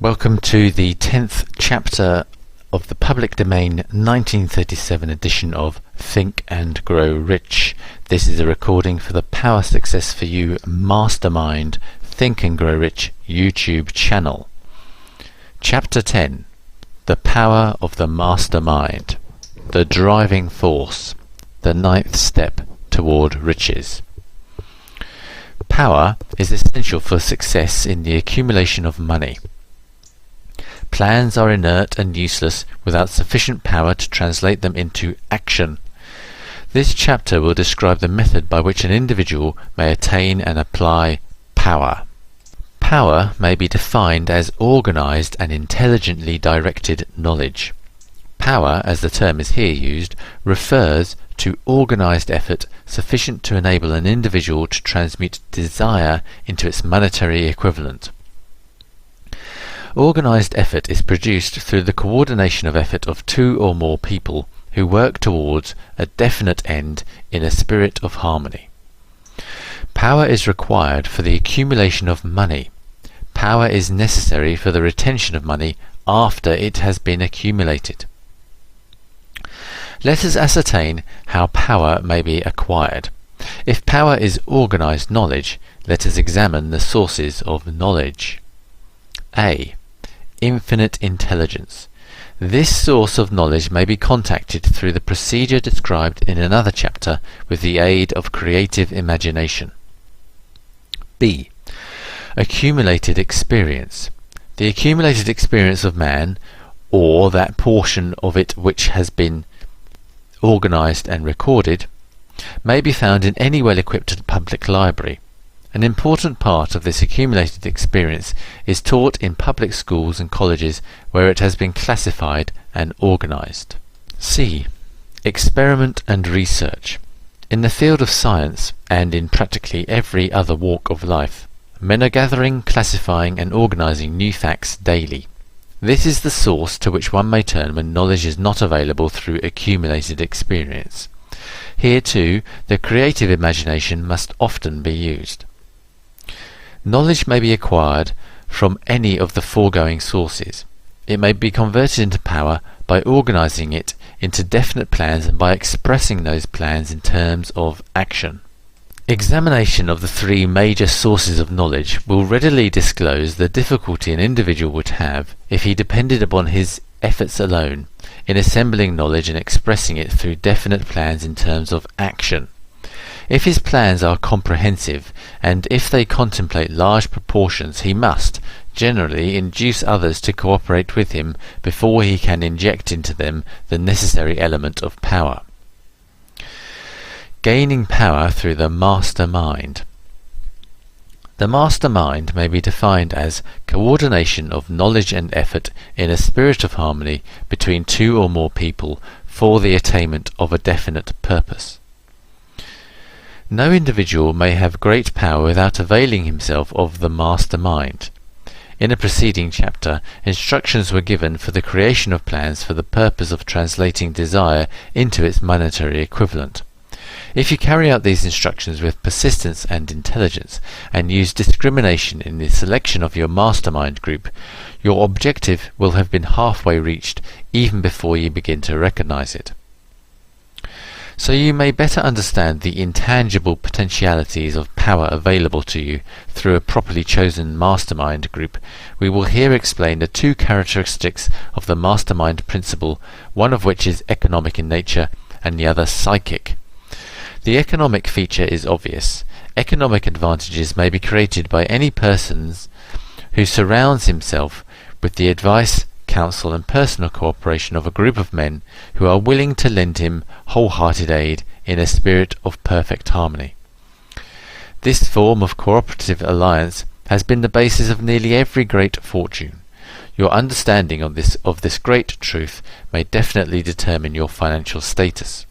Welcome to the 10th chapter of the public domain 1937 edition of Think and Grow Rich. This is a recording for the Power Success for You Mastermind Think and Grow Rich YouTube channel. Chapter 10. The Power of the Mastermind. The Driving Force. The 9th Step toward Riches. Power is essential for success in the accumulation of money. Plans are inert and useless without sufficient power to translate them into action. This chapter will describe the method by which an individual may attain and apply power. Power may be defined as organized and intelligently directed knowledge. Power, as the term is here used, refers to organized effort sufficient to enable an individual to transmute desire into its monetary equivalent. Organized effort is produced through the coordination of effort of two or more people who work towards a definite end in a spirit of harmony. Power is required for the accumulation of money. Power is necessary for the retention of money after it has been accumulated. Let us ascertain how power may be acquired. If power is organized knowledge, let us examine the sources of knowledge. A. Infinite intelligence. This source of knowledge may be contacted through the procedure described in another chapter with the aid of creative imagination. B. Accumulated experience. The accumulated experience of man, or that portion of it which has been organized and recorded, may be found in any well-equipped public library. An important part of this accumulated experience is taught in public schools and colleges where it has been classified and organized. C. Experiment and research. In the field of science, and in practically every other walk of life, men are gathering, classifying and organizing new facts daily. This is the source to which one may turn when knowledge is not available through accumulated experience. Here too, the creative imagination must often be used. Knowledge may be acquired from any of the foregoing sources. It may be converted into power by organizing it into definite plans and by expressing those plans in terms of action. Examination of the three major sources of knowledge will readily disclose the difficulty an individual would have if he depended upon his efforts alone in assembling knowledge and expressing it through definite plans in terms of action. If his plans are comprehensive, and if they contemplate large proportions, he must, generally, induce others to cooperate with him before he can inject into them the necessary element of power. Gaining power through the mastermind. The mastermind may be defined as coordination of knowledge and effort in a spirit of harmony between two or more people for the attainment of a definite purpose. No individual may have great power without availing himself of the mastermind. In a preceding chapter, instructions were given for the creation of plans for the purpose of translating desire into its monetary equivalent. If you carry out these instructions with persistence and intelligence, and use discrimination in the selection of your mastermind group, your objective will have been halfway reached even before you begin to recognize it. So you may better understand the intangible potentialities of power available to you through a properly chosen mastermind group, we will here explain the two characteristics of the mastermind principle, one of which is economic in nature and the other psychic. The economic feature is obvious. Economic advantages may be created by any person who surrounds himself with the advice, counsel and personal cooperation of a group of men who are willing to lend him wholehearted aid in a spirit of perfect harmony. This form of cooperative alliance has been the basis of nearly every great fortune. Your understanding of this great truth may definitely determine your financial status.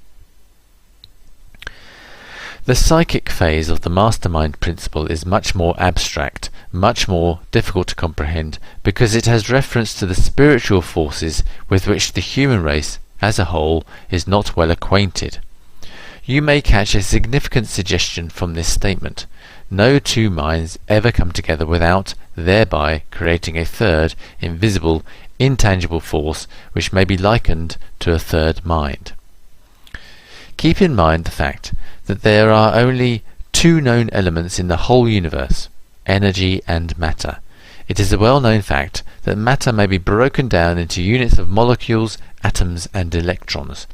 The psychic phase of the mastermind principle is much more abstract, much more difficult to comprehend, because it has reference to the spiritual forces with which the human race, as a whole, is not well acquainted. You may catch a significant suggestion from this statement. No two minds ever come together without thereby creating a third, invisible, intangible force which may be likened to a third mind. Keep in mind the fact that there are only two known elements in the whole universe, energy and matter. It is a well-known fact that matter may be broken down into units of molecules, atoms and electrons.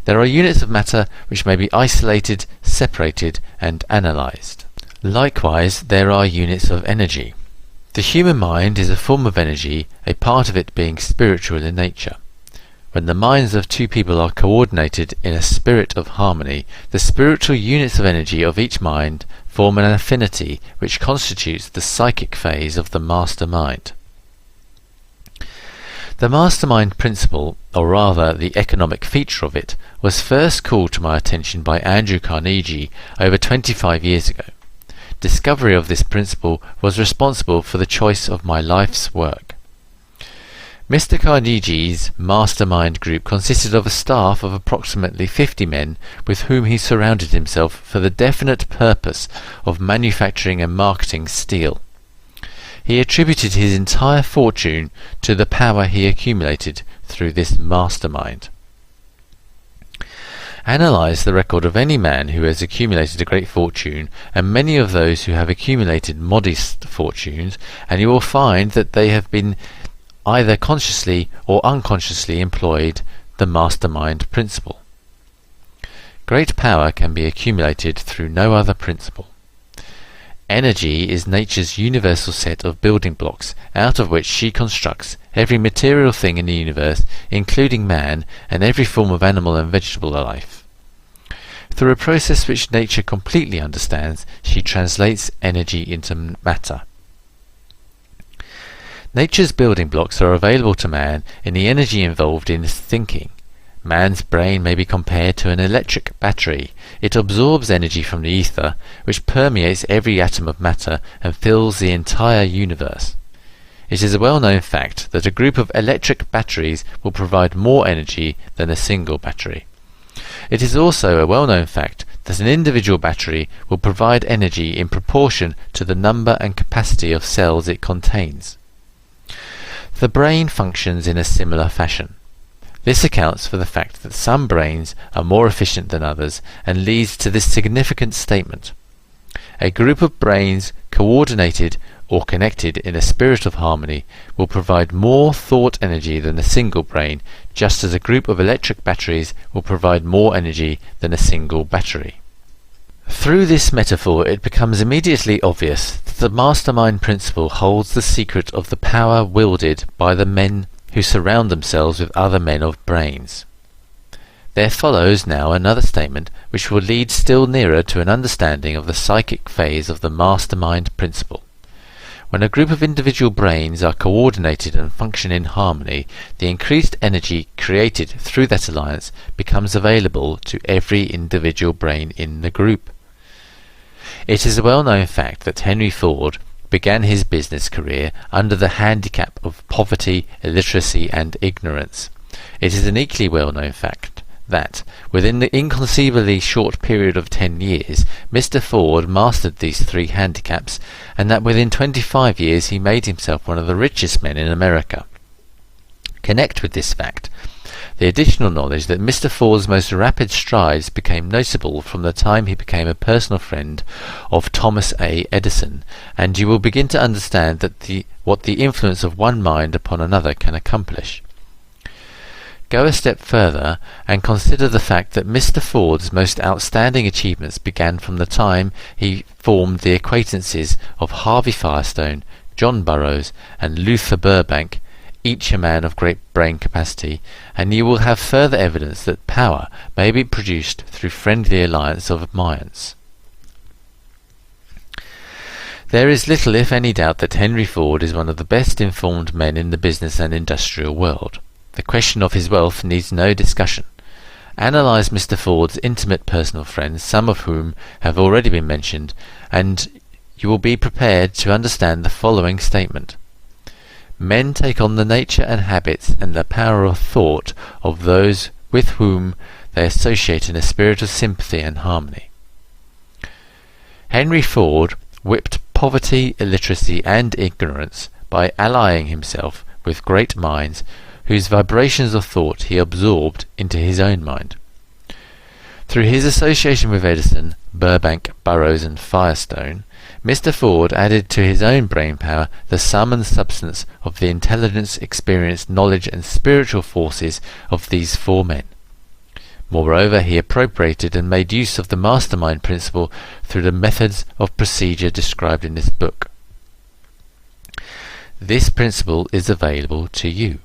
There are units of matter which may be isolated, separated and analysed. Likewise, there are units of energy. The human mind is a form of energy, a part of it being spiritual in nature. When the minds of two people are coordinated in a spirit of harmony, the spiritual units of energy of each mind form an affinity which constitutes the psychic phase of the mastermind. The mastermind principle, or rather the economic feature of it, was first called to my attention by Andrew Carnegie over 25 years ago. Discovery of this principle was responsible for the choice of my life's work. Mr. Carnegie's mastermind group consisted of a staff of approximately 50 men with whom he surrounded himself for the definite purpose of manufacturing and marketing steel. He attributed his entire fortune to the power he accumulated through this mastermind. Analyze the record of any man who has accumulated a great fortune and many of those who have accumulated modest fortunes, and you will find that they have been either consciously or unconsciously employed the mastermind principle. Great power can be accumulated through no other principle. Energy is nature's universal set of building blocks out of which she constructs every material thing in the universe, including man and every form of animal and vegetable life. Through a process which nature completely understands, she translates energy into matter. Nature's building blocks are available to man in the energy involved in thinking. Man's brain may be compared to an electric battery. It absorbs energy from the ether, which permeates every atom of matter and fills the entire universe. It is a well-known fact that a group of electric batteries will provide more energy than a single battery. It is also a well-known fact that an individual battery will provide energy in proportion to the number and capacity of cells it contains. The brain functions in a similar fashion. This accounts for the fact that some brains are more efficient than others and leads to this significant statement. A group of brains coordinated or connected in a spirit of harmony will provide more thought energy than a single brain, just as a group of electric batteries will provide more energy than a single battery. Through this metaphor, it becomes immediately obvious that the mastermind principle holds the secret of the power wielded by the men who surround themselves with other men of brains. There follows now another statement which will lead still nearer to an understanding of the psychic phase of the mastermind principle. When a group of individual brains are coordinated and function in harmony, the increased energy created through that alliance becomes available to every individual brain in the group. It is a well-known fact that Henry Ford began his business career under the handicap of poverty, illiteracy and ignorance. It is an equally well-known fact that, within the inconceivably short period of 10 years, Mr. Ford mastered these three handicaps, and that within 25 years he made himself one of the richest men in America. Connect with this fact the additional knowledge that Mr. Ford's most rapid strides became noticeable from the time he became a personal friend of Thomas A. Edison, and you will begin to understand that what the influence of one mind upon another can accomplish. Go a step further and consider the fact that Mr. Ford's most outstanding achievements began from the time he formed the acquaintances of Harvey Firestone, John Burroughs, and Luther Burbank, each a man of great brain capacity, and you will have further evidence that power may be produced through friendly alliance of minds. There is little, if any, doubt that Henry Ford is one of the best informed men in the business and industrial world. The question of his wealth needs no discussion. Analyze Mr. Ford's intimate personal friends, some of whom have already been mentioned, and you will be prepared to understand the following statement. Men take on the nature and habits and the power of thought of those with whom they associate in a spirit of sympathy and harmony. Henry Ford whipped poverty, illiteracy and ignorance by allying himself with great minds whose vibrations of thought he absorbed into his own mind. Through his association with Edison, Burbank, Burroughs and Firestone, Mr. Ford added to his own brain power the sum and substance of the intelligence, experience, knowledge and spiritual forces of these four men. Moreover, he appropriated and made use of the mastermind principle through the methods of procedure described in this book. This principle is available to you.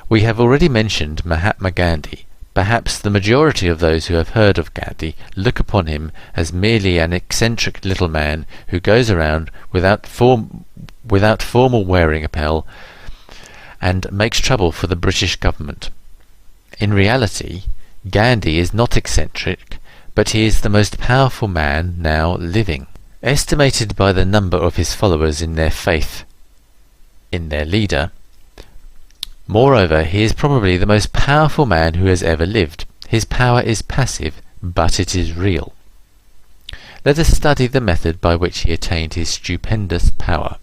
We have already mentioned Mahatma Gandhi. Perhaps the majority of those who have heard of Gandhi look upon him as merely an eccentric little man who goes around without formal wearing apparel and makes trouble for the British government. In reality, Gandhi is not eccentric, but he is the most powerful man now living. Estimated by the number of his followers in their faith in their leader, moreover, he is probably the most powerful man who has ever lived. His power is passive, but it is real. Let us study the method by which he attained his stupendous power.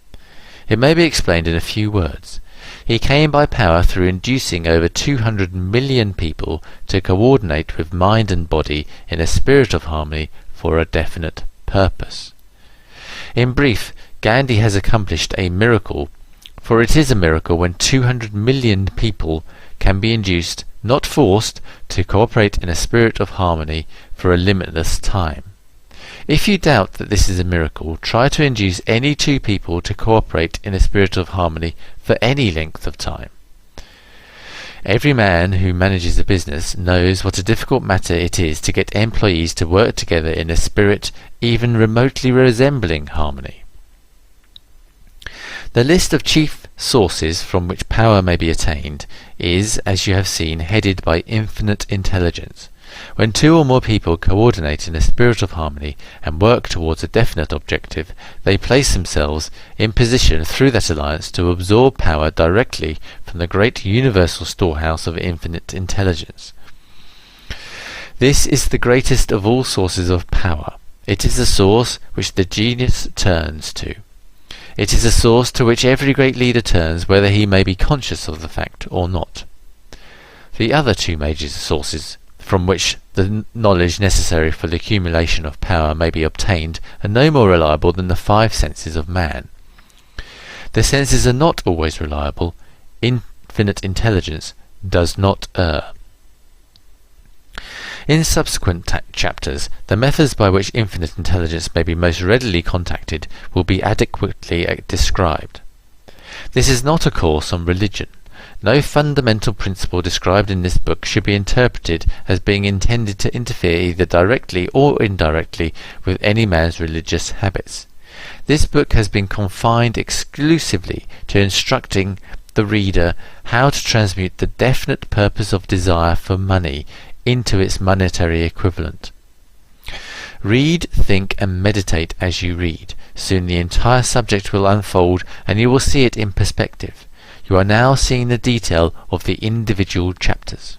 It may be explained in a few words. He came by power through inducing over 200 million people to coordinate with mind and body in a spirit of harmony for a definite purpose. In brief, Gandhi has accomplished a miracle, for it is a miracle when 200 million people can be induced, not forced, to cooperate in a spirit of harmony for a limitless time. If you doubt that this is a miracle, try to induce any two people to cooperate in a spirit of harmony for any length of time. Every man who manages a business knows what a difficult matter it is to get employees to work together in a spirit even remotely resembling harmony. The list of chief sources from which power may be attained is, as you have seen, headed by infinite intelligence. When two or more people coordinate in a spirit of harmony and work towards a definite objective, they place themselves in position through that alliance to absorb power directly from the great universal storehouse of infinite intelligence. This is the greatest of all sources of power. It is the source which the genius turns to. It is a source to which every great leader turns, whether he may be conscious of the fact or not. The other two major sources from which the knowledge necessary for the accumulation of power may be obtained are no more reliable than the five senses of man. The senses are not always reliable. Infinite intelligence does not err. In subsequent chapters, the methods by which infinite intelligence may be most readily contacted will be adequately described. This is not a course on religion. No fundamental principle described in this book should be interpreted as being intended to interfere either directly or indirectly with any man's religious habits. This book has been confined exclusively to instructing the reader how to transmute the definite purpose of desire for money into its monetary equivalent. Read, think and meditate as you read. Soon the entire subject will unfold and you will see it in perspective. You are now seeing the detail of the individual chapters.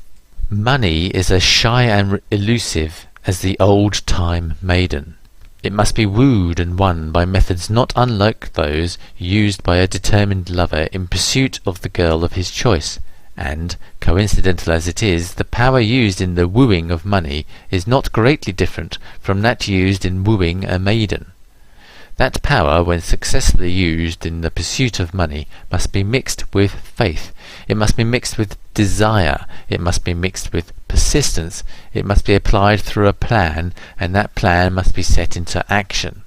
Money is as shy and elusive as the old-time maiden. It must be wooed and won by methods not unlike those used by a determined lover in pursuit of the girl of his choice. And, coincidental as it is, the power used in the wooing of money is not greatly different from that used in wooing a maiden. That power, when successfully used in the pursuit of money, must be mixed with faith. It must be mixed with desire. It must be mixed with persistence. It must be applied through a plan, and that plan must be set into action.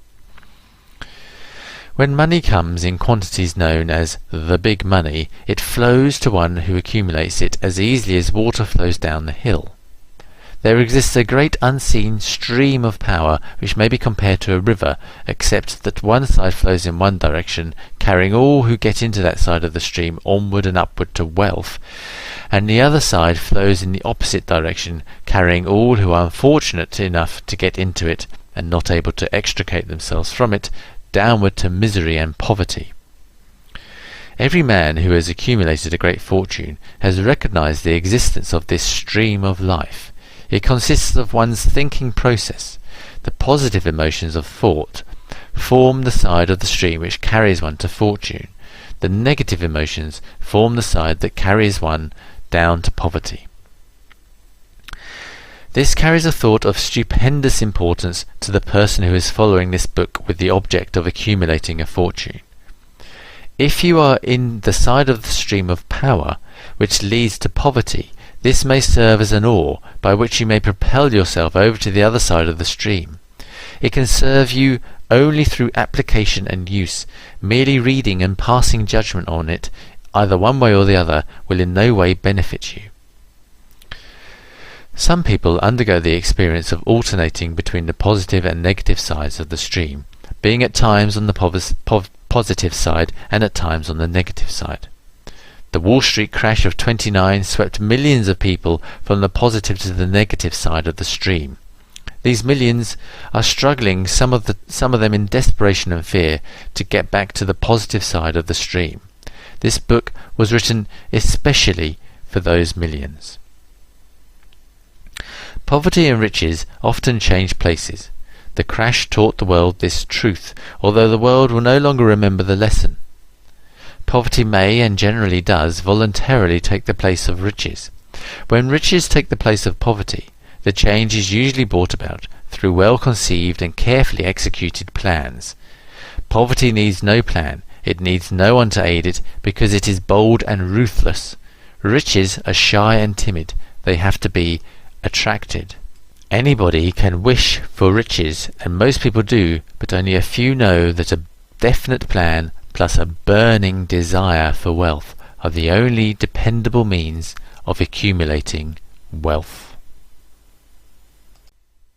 When money comes in quantities known as the big money, it flows to one who accumulates it as easily as water flows down the hill. There exists a great unseen stream of power which may be compared to a river, except that one side flows in one direction, carrying all who get into that side of the stream onward and upward to wealth, and the other side flows in the opposite direction, carrying all who are unfortunate enough to get into it and not able to extricate themselves from it, downward to misery and poverty. Every man who has accumulated a great fortune has recognized the existence of this stream of life. It consists of one's thinking process, the positive emotions of thought, form the side of the stream which carries one to fortune. The negative emotions form the side that carries one down to poverty. This carries a thought of stupendous importance to the person who is following this book with the object of accumulating a fortune. If you are in the side of the stream of power, which leads to poverty, this may serve as an oar by which you may propel yourself over to the other side of the stream. It can serve you only through application and use. Merely reading and passing judgment on it, either one way or the other, will in no way benefit you. Some people undergo the experience of alternating between the positive and negative sides of the stream, being at times on the positive side and at times on the negative side. The Wall Street crash of '29 swept millions of people from the positive to the negative side of the stream. These millions are struggling, some of them in desperation and fear, to get back to the positive side of the stream. This book was written especially for those millions. Poverty and riches often change places. The crash taught the world this truth, although the world will no longer remember the lesson. Poverty may, and generally does, voluntarily take the place of riches. When riches take the place of poverty, the change is usually brought about through well-conceived and carefully executed plans. Poverty needs no plan, it needs no one to aid it, because it is bold and ruthless. Riches are shy and timid, they have to be attracted. Anybody can wish for riches, and most people do, but only a few know that a definite plan plus a burning desire for wealth are the only dependable means of accumulating wealth.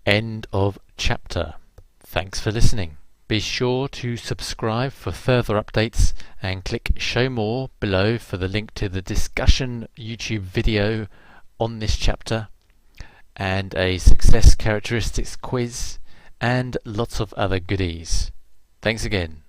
End of chapter. Thanks for listening. Be sure to subscribe for further updates and click show more below for the link to the discussion YouTube video on this chapter and a success characteristics quiz and lots of other goodies. Thanks again.